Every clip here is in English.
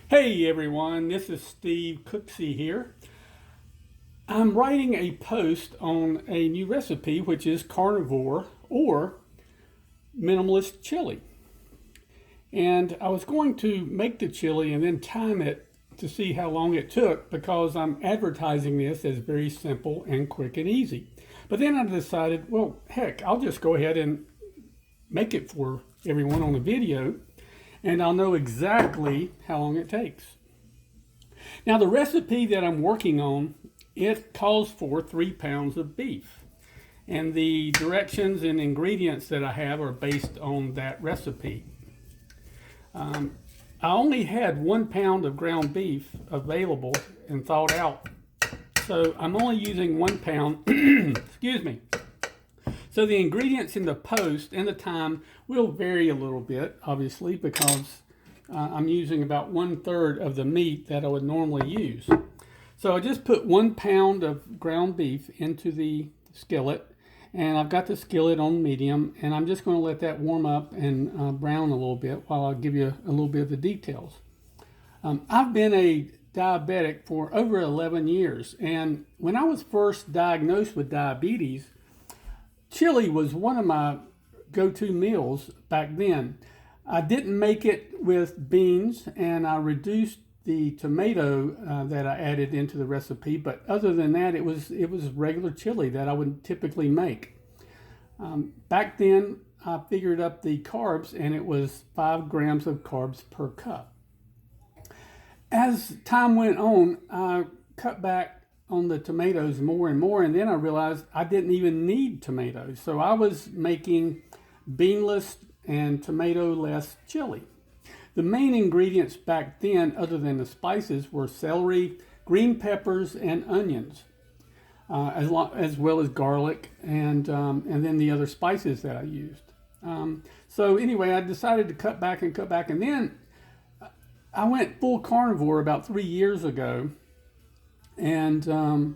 Hey everyone, this is Steve Cooksey here. I'm writing a post on a new recipe which is carnivore or minimalist chili. And I was going to make the chili and then time it to see how long it took because I'm advertising this as very simple and quick and easy. But then I decided, well, heck, I'll just go ahead and make it for everyone on the video and I'll know exactly how long it takes. Now the recipe that I'm working on, it calls for 3 pounds of beef. And the directions and ingredients that I have are based on that recipe. I only had 1 pound of ground beef available and thawed out. So I'm only using 1 pound, excuse me. So the ingredients in the post and the time will vary a little bit, obviously, because I'm using about 1/3 of the meat that I would normally use. So I just put 1 pound of ground beef into the skillet, and I've got the skillet on medium, and I'm just going to let that warm up and brown a little bit while I'll give you a little bit of the details. I've been a diabetic for over 11 years, and when I was first diagnosed with diabetes, chili was one of my go-to meals back then. I didn't make it with beans, and I reduced the tomato that I added into the recipe, but other than that, it was regular chili that I would typically make. Back then, I figured up the carbs, and it was 5 grams of carbs per cup. As time went on, I cut back on the tomatoes more and more, and then I realized I didn't even need tomatoes. So I was making beanless and tomato-less chili. The main ingredients back then, other than the spices, were celery, green peppers, and onions, as well as garlic, and then the other spices that I used. So anyway, I decided to cut back, and then I went full carnivore about 3 years ago, and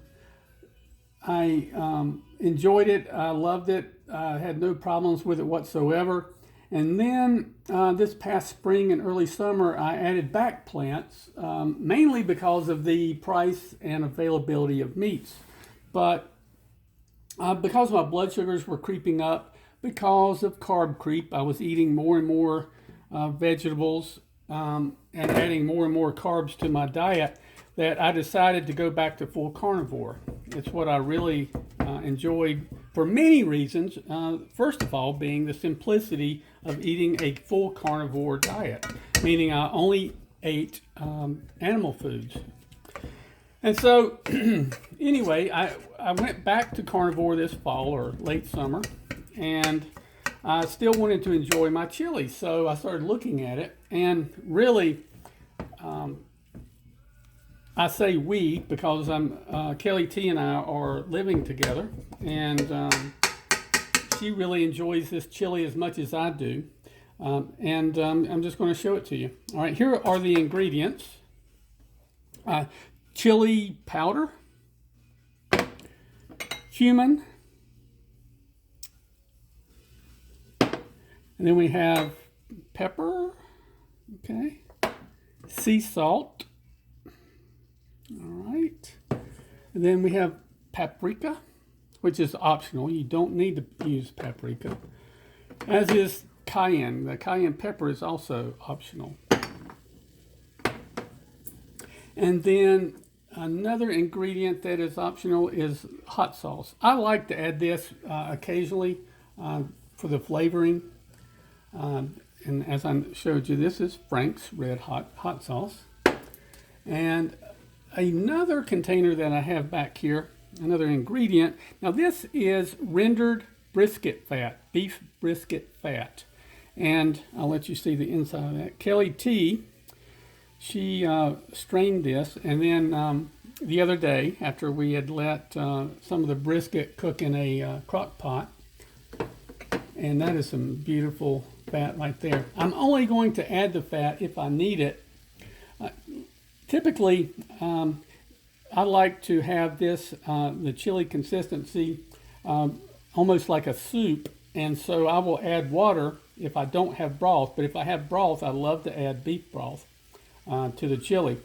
I enjoyed it. I loved it. I had no problems with it whatsoever. And then this past spring and early summer, I added back plants, mainly because of the price and availability of meats. But because my blood sugars were creeping up, because of carb creep, I was eating more and more vegetables and adding more and more carbs to my diet, that I decided to go back to full carnivore. It's what I really enjoyed for many reasons. First of all, being the simplicity of eating a full carnivore diet, meaning I only ate animal foods. And so, anyway, I went back to carnivore this fall or late summer, and I still wanted to enjoy my chili. So I started looking at it, and really, I say we because Kelly T and I are living together, and she really enjoys this chili as much as I do. I'm just going to show it to you. All right, here are the ingredients. Chili powder, cumin, and then we have pepper, okay, sea salt. All right, and then we have paprika, which is optional. You don't need to use paprika, as is cayenne. The cayenne pepper is also optional. And then another ingredient that is optional is hot sauce. I like to add this occasionally for the flavoring. And as I showed you, this is Frank's Red Hot Sauce. And another container that I have back here, another ingredient. Now this is rendered brisket fat, beef brisket fat. And I'll let you see the inside of that. Kelly T, she strained this, and then the other day, after we had let some of the brisket cook in a crock pot, and that is some beautiful fat right there. I'm only going to add the fat if I need it. Typically, I like to have this, the chili consistency, almost like a soup, and so I will add water if I don't have broth. But if I have broth, I love to add beef broth. to the chili.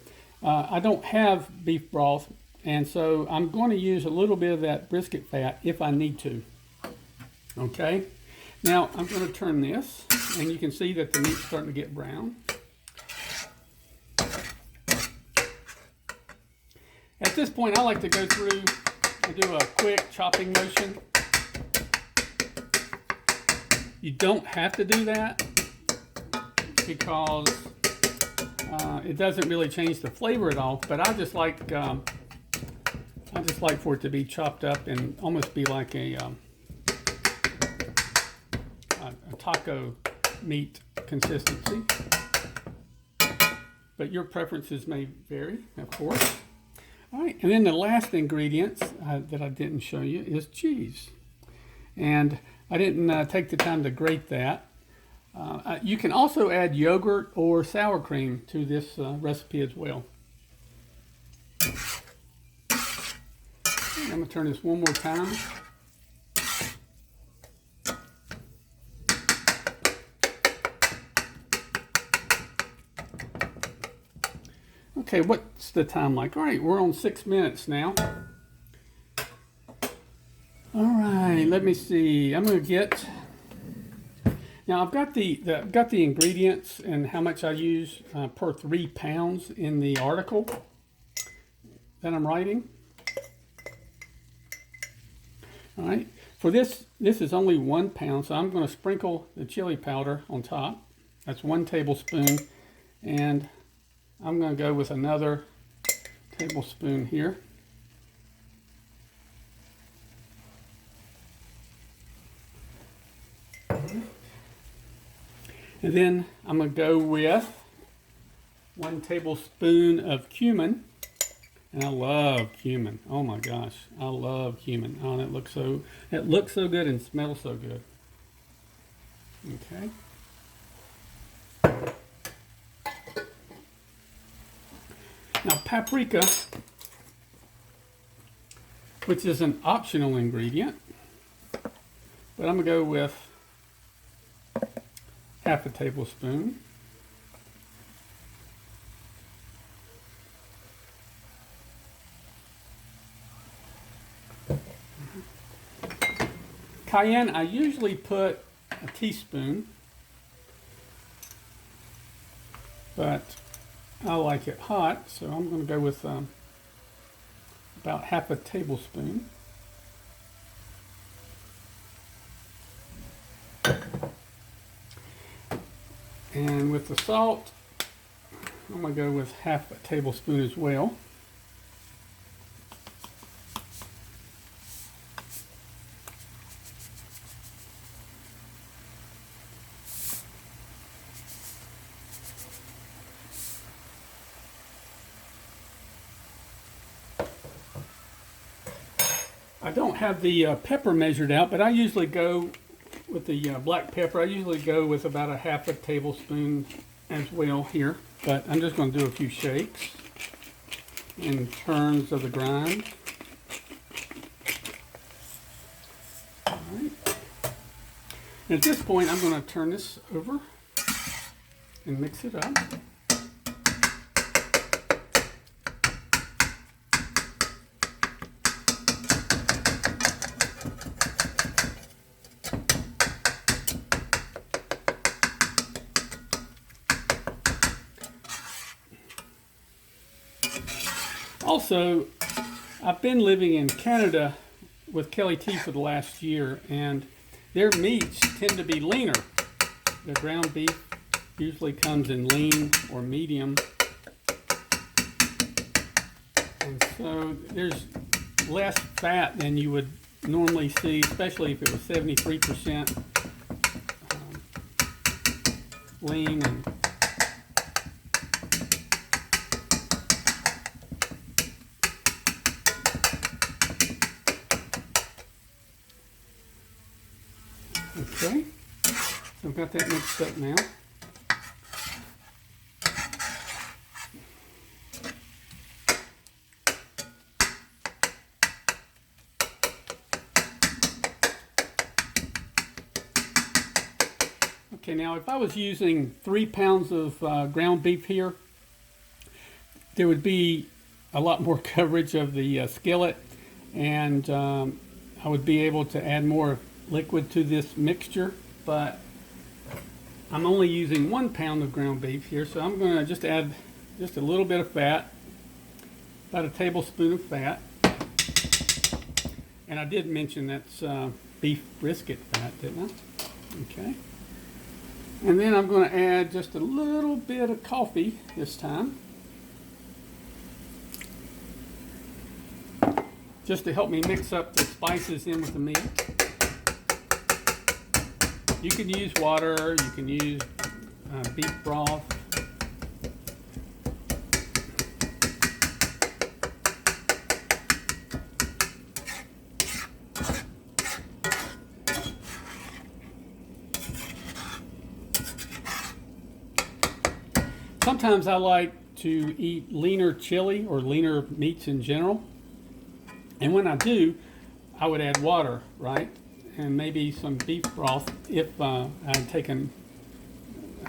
I don't have beef broth, and so I'm going to use a little bit of that brisket fat if I need to. Okay, now I'm going to turn this, and you can see that the meat's starting to get brown. At this point, I like to go through and do a quick chopping motion. You don't have to do that because it doesn't really change the flavor at all. But I just like for it to be chopped up and almost be like a taco meat consistency. But your preferences may vary, of course. All right, and then the last ingredient that I didn't show you is cheese. And I didn't take the time to grate that. You can also add yogurt or sour cream to this recipe as well. I'm going to turn this one more time. Okay, what's the time like? All right, we're on 6 minutes now. All right, let me see. I'm going to get. Now I've got the ingredients and how much I use per 3 pounds in the article that I'm writing. All right, for this is only 1 pound, so I'm going to sprinkle the chili powder on top. That's 1 tablespoon, and I'm going to go with another tablespoon here. And then I'm going to go with 1 tablespoon of cumin. And I love cumin. Oh my gosh, I love cumin. Oh, it looks so good and smells so good. Okay. Now paprika, which is an optional ingredient, but I'm going to go with half a tablespoon. Cayenne, I usually put a teaspoon, but I like it hot, so I'm going to go with about half a tablespoon. And with the salt, I'm going to go with half a tablespoon as well. I don't have the pepper measured out, but I usually go with the black pepper. I usually go with about a half a tablespoon as well here, but I'm just going to do a few shakes in terms of the grind. All right. And at this point, I'm going to turn this over and mix it up. Also, I've been living in Canada with Kelly T for the last year, and their meats tend to be leaner. The ground beef usually comes in lean or medium. And so there's less fat than you would normally see, especially if it was 73% lean. And okay, so I've got that mixed up now. Okay, now if I was using 3 pounds of ground beef here, there would be a lot more coverage of the skillet, and I would be able to add more liquid to this mixture, but I'm only using 1 pound of ground beef here, so I'm going to just add just a little bit of fat, about a tablespoon of fat. And I did mention that's beef brisket fat, didn't I? Okay. And then I'm going to add just a little bit of coffee this time, just to help me mix up the spices in with the meat. You can use water, you can use beef broth. Sometimes I like to eat leaner chili or leaner meats in general. And when I do, I would add water, right? And maybe some beef broth if I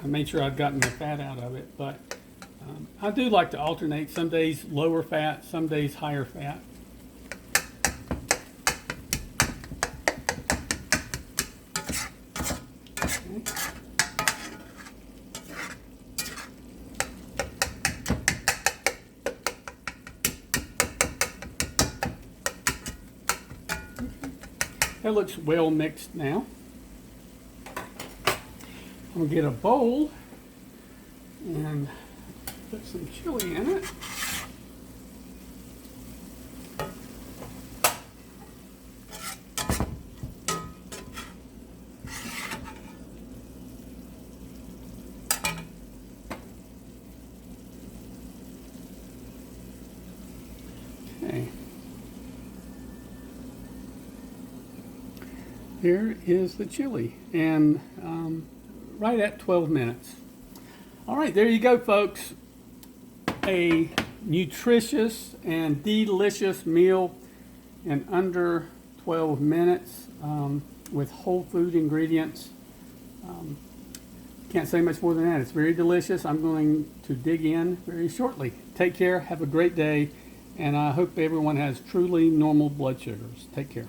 made sure I'd gotten the fat out of it. But I do like to alternate, some days lower fat, some days higher fat. That looks well mixed now. I'm going to get a bowl and put some chili in it. Okay. Here is the chili, and right at 12 minutes. All right, there you go, folks. A nutritious and delicious meal in under 12 minutes with whole food ingredients. Can't say much more than that. It's very delicious. I'm going to dig in very shortly. Take care. Have a great day, and I hope everyone has truly normal blood sugars. Take care.